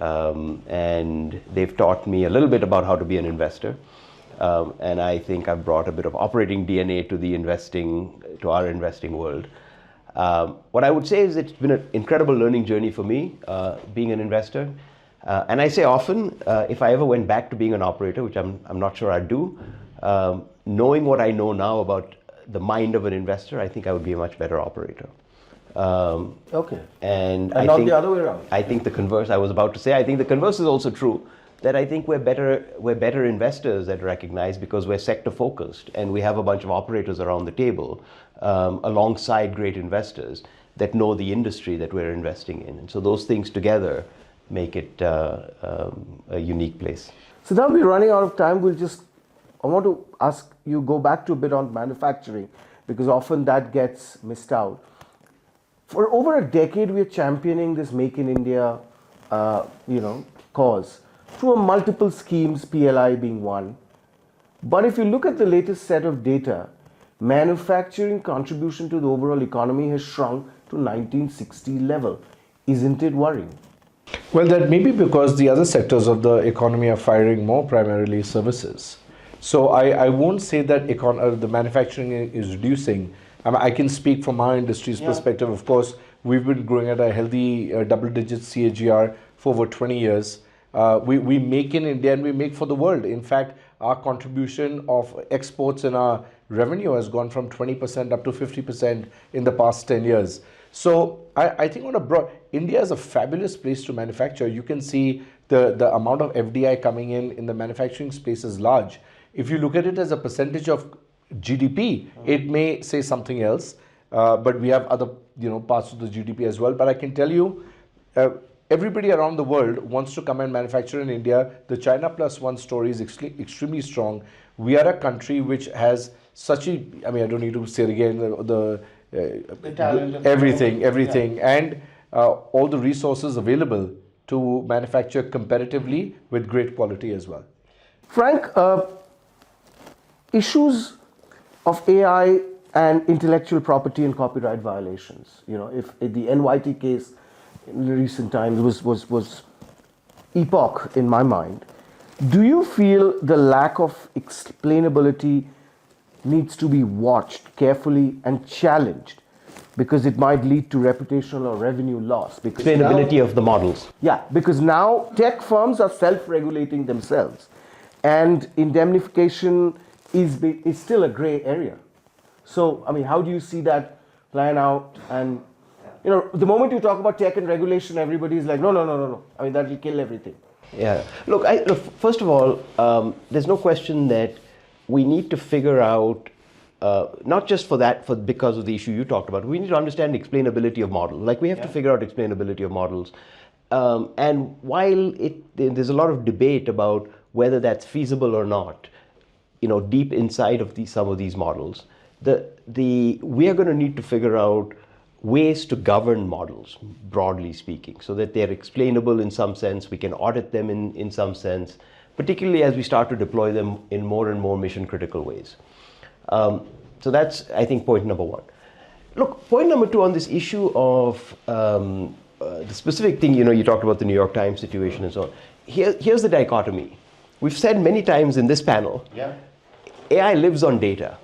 [SPEAKER 3] and they've taught me a little bit about how to be an investor. And I think I've brought a bit of operating DNA to our investing world. What I would say is it's been an incredible learning journey for me, being an investor. And I say often, if I ever went back to being an operator, which I'm not sure I'd do, knowing what I know now about the mind of an investor, I think I would be a much better operator.
[SPEAKER 1] Okay.
[SPEAKER 3] And
[SPEAKER 1] not the other way around.
[SPEAKER 3] I think the converse. I was about to say. I think the converse is also true. That I think we're better investors that recognize because we're sector focused and we have a bunch of operators around the table alongside great investors that know the industry that we're investing in. And so those things together make it a unique place.
[SPEAKER 1] So now we're running out of time. I want to ask you go back to a bit on manufacturing because often that gets missed out. For over a decade, we're championing this Make in India, cause through multiple schemes, PLI being one. But if you look at the latest set of data, manufacturing contribution to the overall economy has shrunk to 1960 level. Isn't it worrying?
[SPEAKER 2] Well, that may be because the other sectors of the economy are firing more, primarily services. So I won't say that the manufacturing is reducing. I can speak from our industry's perspective. Of course, we've been growing at a healthy double-digit CAGR for over 20 years. We make in India and we make for the world. In fact, our contribution of exports in our revenue has gone from 20% up to 50% in the past 10 years. So I think India is a fabulous place to manufacture. You can see the amount of FDI coming in the manufacturing space is large. If you look at it as a percentage of GDP, it may say something else, but we have other parts of the GDP as well. But I can tell you, everybody around the world wants to come and manufacture in India. The China Plus One story is extremely strong. We are a country which has such I don't need to say it again, everything, and all the resources available to manufacture competitively with great quality as well.
[SPEAKER 1] Frank, issues of AI and intellectual property and copyright violations. If the NYT case in recent times was epoch in my mind. Do you feel the lack of explainability needs to be watched carefully and challenged because it might lead to reputational or revenue loss? Because
[SPEAKER 3] explainability of the models.
[SPEAKER 1] Yeah, because now tech firms are self-regulating themselves and indemnification is still a gray area. So, how do you see that playing out? And the moment you talk about tech and regulation, everybody is like, no. That will kill everything.
[SPEAKER 3] Yeah. Look, first of all, there's no question that we need to figure out, not just because of the issue you talked about, we need to understand explainability of models. Like we have to figure out explainability of models. And while there's a lot of debate about whether that's feasible or not, deep inside of some of these models, we are going to need to figure out ways to govern models, broadly speaking, so that they're explainable in some sense, we can audit them in some sense, particularly as we start to deploy them in more and more mission critical ways. So that's, I think, point number one. Look, point number two on this issue of the specific thing, you talked about the New York Times situation and so on. Here's the dichotomy. We've said many times in this panel, AI lives on data.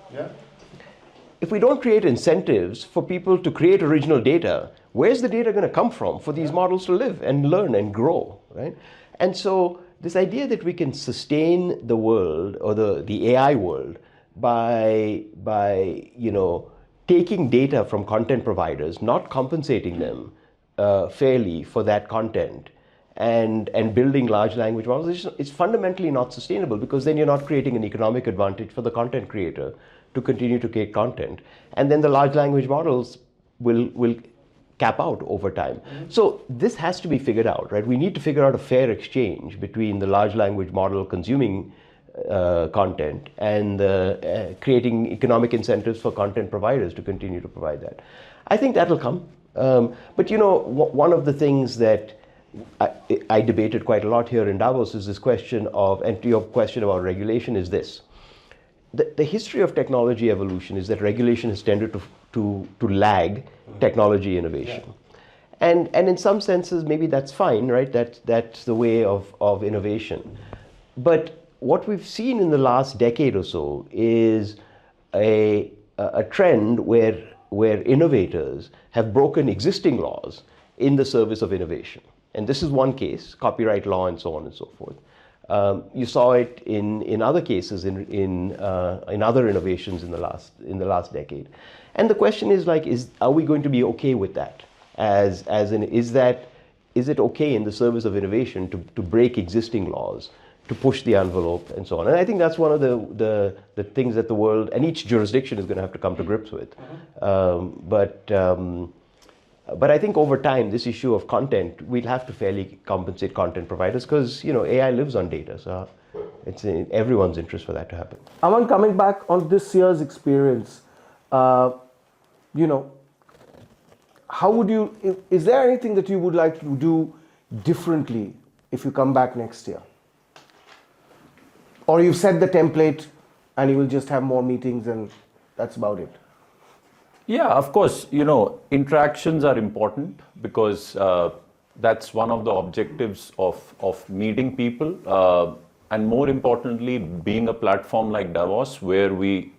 [SPEAKER 3] If we don't create incentives for people to create original data, where's the data going to come from for these models to live and learn and grow, right? And so this idea that we can sustain the world or the AI world by taking data from content providers, not compensating them fairly for that content, and building large language models, it's fundamentally not sustainable, because then you're not creating an economic advantage for the content creator to continue to create content, and then the large language models will cap out over time. So this has to be figured out, right? We need to figure out a fair exchange between the large language model consuming content and creating economic incentives for content providers to continue to provide that. I think that'll come. But one of the things that I debated quite a lot here in Davos is this question of, and to your question about regulation, is this. The history of technology evolution is that regulation has tended to lag technology innovation. And in some senses, maybe that's fine, right? That's the way of innovation. But what we've seen in the last decade or so is a trend where innovators have broken existing laws in the service of innovation. And this is one case, copyright law and so on and so forth. You saw it in other cases in other innovations in the last decade. And the question is are we going to be okay with that? Is it okay in the service of innovation to break existing laws, to push the envelope and so on? And I think that's one of the things that the world and each jurisdiction is going to have to come to grips with. But I think over time, this issue of content, we'll have to fairly compensate content providers because AI lives on data, so it's in everyone's interest for that to happen.
[SPEAKER 1] Aman, coming back on this year's experience, how would you? Is there anything that you would like to do differently if you come back next year, or you've set the template and you will just have more meetings and that's about it?
[SPEAKER 5] Yeah, of course, interactions are important because that's one of the objectives of meeting people. And more importantly, being a platform like Davos, where we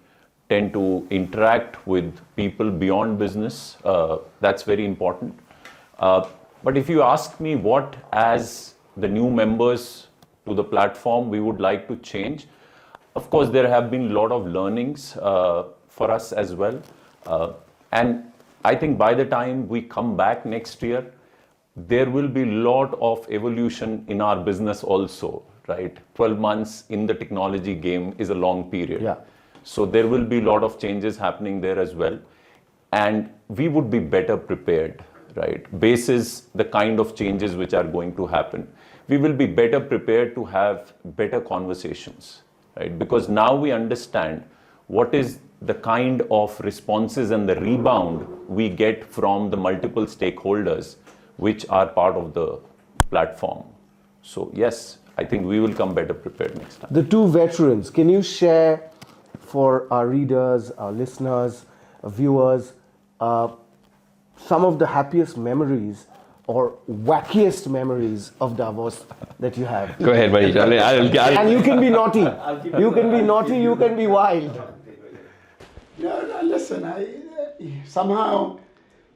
[SPEAKER 5] tend to interact with people beyond business, that's very important. But if you ask me what, as the new members to the platform, we would like to change, of course, there have been a lot of learnings for us as well. And I think by the time we come back next year, there will be a lot of evolution in our business also, right? 12 months in the technology game is a long period.
[SPEAKER 1] Yeah.
[SPEAKER 5] So there will be a lot of changes happening there as well. And we would be better prepared, right? Basis the kind of changes which are going to happen. We will be better prepared to have better conversations, right? Because now we understand what is the kind of responses and the rebound we get from the multiple stakeholders which are part of the platform. So yes, I think we will come better prepared next time.
[SPEAKER 1] The two veterans, can you share for our readers, our listeners, our viewers, some of the happiest memories or wackiest memories of Davos that you have?
[SPEAKER 3] Go ahead, Manish.
[SPEAKER 1] And you can be naughty. You can be naughty, you can be wild.
[SPEAKER 4] No, listen, somehow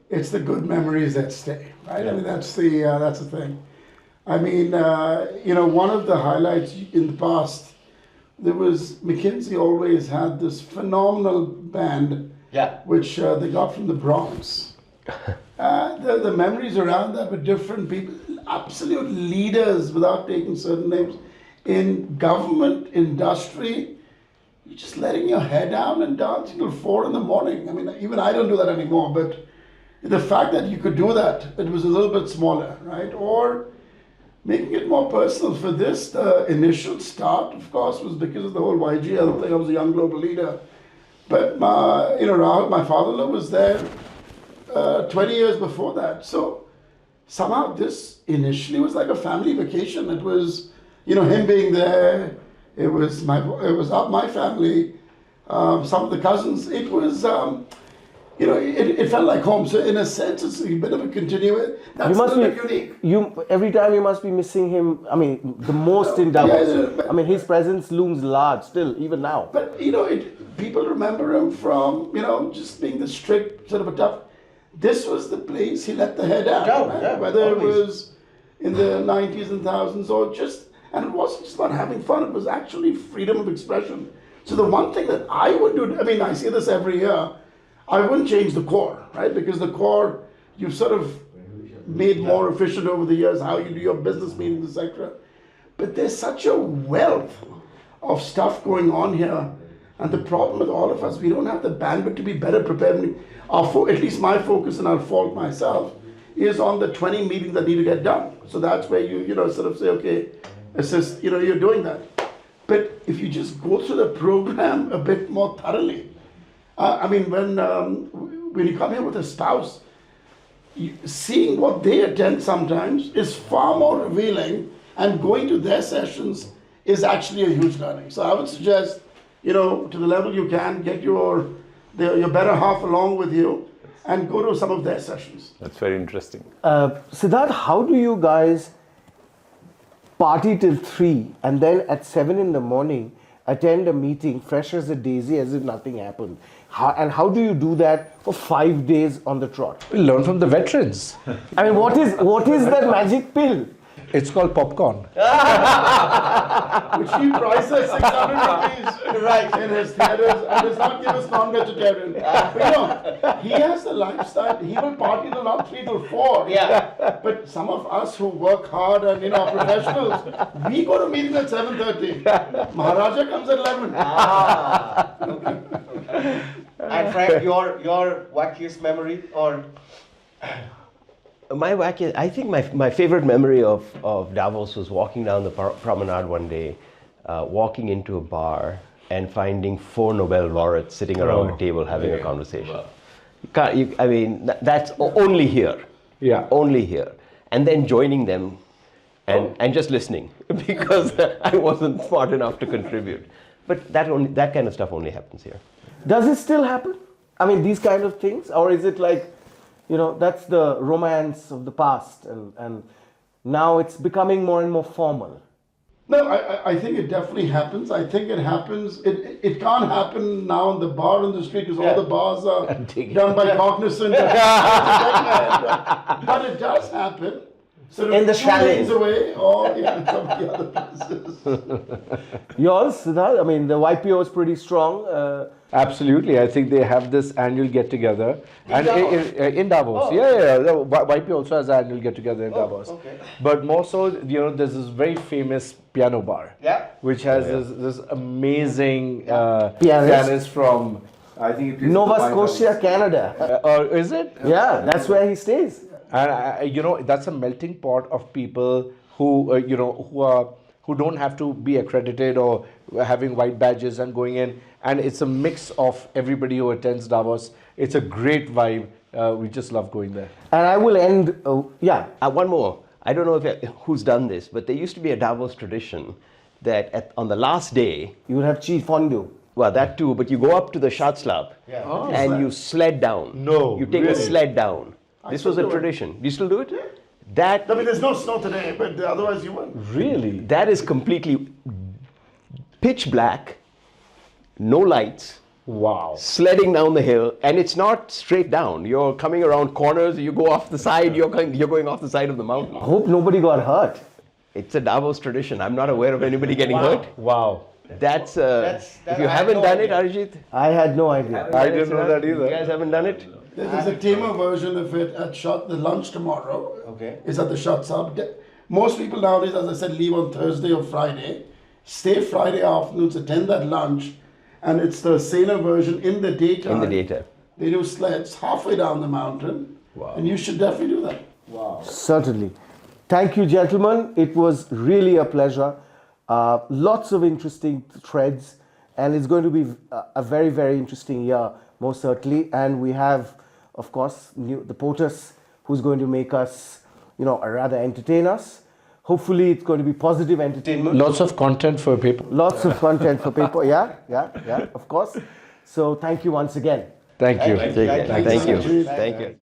[SPEAKER 4] it's the good memories that stay, right? Yeah. I mean, that's the thing. I mean, one of the highlights in the past, there was, McKinsey always had this phenomenal band, which they got from the Bronx. The memories around that were different people, absolute leaders, without taking certain names, in government, industry. You're just letting your head down and dancing till 4 a.m. I mean, even I don't do that anymore, but the fact that you could do that, it was a little bit smaller, right? Or making it more personal. For this, the initial start, of course, was because of the whole YGL thing. I was a young global leader. But Rahul, my father-in-law, was there 20 years before that. So somehow this initially was like a family vacation. It was, him being there. It was my family, some of the cousins. It was, it felt like home. So in a sense, it's a bit of a continuation. That's unique.
[SPEAKER 1] Every time you must be missing him. I mean, the most in Davos. I mean, his presence looms large still, even now.
[SPEAKER 4] But people remember him from just being the strict sort of a tough. This was the place he let the head down, right? Whether it was in the 90s and thousands or just. And it wasn't just about having fun, it was actually freedom of expression. So the one thing that I would do, I mean, I see this every year, I wouldn't change the core, right? Because the core, you've sort of made more efficient over the years, how you do your business meetings, etc. But there's such a wealth of stuff going on here. And the problem with all of us, we don't have the bandwidth to be better prepared. At least my focus, and I'll fault myself, is on the 20 meetings that need to get done. So that's where you sort of say, okay, assist, you're doing that. But if you just go through the program a bit more thoroughly, I mean, when you come here with a spouse, seeing what they attend sometimes is far more revealing, and going to their sessions is actually a huge learning. So I would suggest, to the level you can, get your better half along with you and go to some of their sessions.
[SPEAKER 5] That's very interesting.
[SPEAKER 1] Siddharth, how do you guys party till 3 and then at 7 in the morning attend a meeting fresh as a daisy as if nothing happened? How do you do that for 5 days on the trot?
[SPEAKER 2] We learn from the veterans.
[SPEAKER 1] I mean, what is that magic pill?
[SPEAKER 2] It's called popcorn.
[SPEAKER 4] Which he prices 600 rupees right in his theaters and does not give us non-vegetarian. But he has the lifestyle. He will party till not 3 till 4.
[SPEAKER 3] Yeah.
[SPEAKER 4] But some of us who work hard and are professionals, we go to meeting at 7:30. Maharaja comes at 11.
[SPEAKER 3] Okay. And Frank, your wackiest memory or? I think my favorite memory of Davos was walking down the promenade one day, walking into a bar and finding 4 Nobel laureates sitting around a table having a conversation. Wow. That's only here.
[SPEAKER 2] Yeah.
[SPEAKER 3] Only here. And then joining them and just listening because I wasn't smart enough to contribute. But that kind of stuff only happens here.
[SPEAKER 1] Does it still happen? I mean, these kind of things? Or is it like, that's the romance of the past and now it's becoming more and more formal?
[SPEAKER 4] No, I think it definitely happens. I think it happens. It can't happen now in the bar in the street because all the bars are done by Cognizant. But it does happen. So
[SPEAKER 1] in the chalets
[SPEAKER 4] away or some of the other places.
[SPEAKER 1] Yours, Siddharth? I mean, the YPO is pretty strong.
[SPEAKER 2] Absolutely, I think they have this annual get together in Davos. Yeah. The YP also has an annual get together in Davos.
[SPEAKER 3] Okay.
[SPEAKER 2] But more so, there's this very famous piano bar, which has this amazing pianist from, I think,
[SPEAKER 1] Nova Scotia, Canada.
[SPEAKER 2] Or is it?
[SPEAKER 1] Yeah, that's where he stays.
[SPEAKER 2] And that's a melting pot of people who who don't have to be accredited or having white badges and going in. And it's a mix of everybody who attends Davos. It's a great vibe. We just love going there.
[SPEAKER 1] And I will end,
[SPEAKER 3] One more. I don't know who's done this, but there used to be a Davos tradition that on the last day,
[SPEAKER 1] you will have cheese fondue.
[SPEAKER 3] well, that too, but you go up to the Schatzlab and you sled down.
[SPEAKER 2] No,
[SPEAKER 3] you take a sled down. This was a tradition. Do you still do it?
[SPEAKER 4] I mean, there's no snow today, but otherwise you would.
[SPEAKER 2] Really?
[SPEAKER 3] That is completely pitch black, no lights.
[SPEAKER 2] Wow.
[SPEAKER 3] Sledding down the hill, and it's not straight down. You're coming around corners, you go off the side, you're going off the side of the mountain.
[SPEAKER 1] I hope nobody got hurt.
[SPEAKER 3] It's a Davos tradition. I'm not aware of anybody getting hurt.
[SPEAKER 2] Wow.
[SPEAKER 3] That's if you haven't done it, Arijit.
[SPEAKER 1] I had no idea.
[SPEAKER 2] I didn't know that either.
[SPEAKER 3] You guys haven't done it?
[SPEAKER 4] There's a tamer version of it at the lunch tomorrow.
[SPEAKER 3] Okay.
[SPEAKER 4] Is at the Schatzlab. Most people nowadays, as I said, leave on Thursday or Friday, stay Friday afternoons, attend that lunch, and it's the saner version in the daytime.
[SPEAKER 3] In the daytime.
[SPEAKER 4] They do sleds halfway down the mountain.
[SPEAKER 2] Wow.
[SPEAKER 4] And you should definitely do that.
[SPEAKER 2] Wow.
[SPEAKER 1] Certainly. Thank you, gentlemen. It was really a pleasure. Lots of interesting threads, and it's going to be a very, very interesting year, most certainly. And we have, of course, the POTUS, who's going to make us, or rather entertain us. Hopefully, it's going to be positive entertainment.
[SPEAKER 2] Lots of content for people.
[SPEAKER 1] Lots of content for people. Yeah, of course. So, thank you once again.
[SPEAKER 2] Thank you.
[SPEAKER 3] Thank you.
[SPEAKER 4] Thank you.
[SPEAKER 3] Thank you.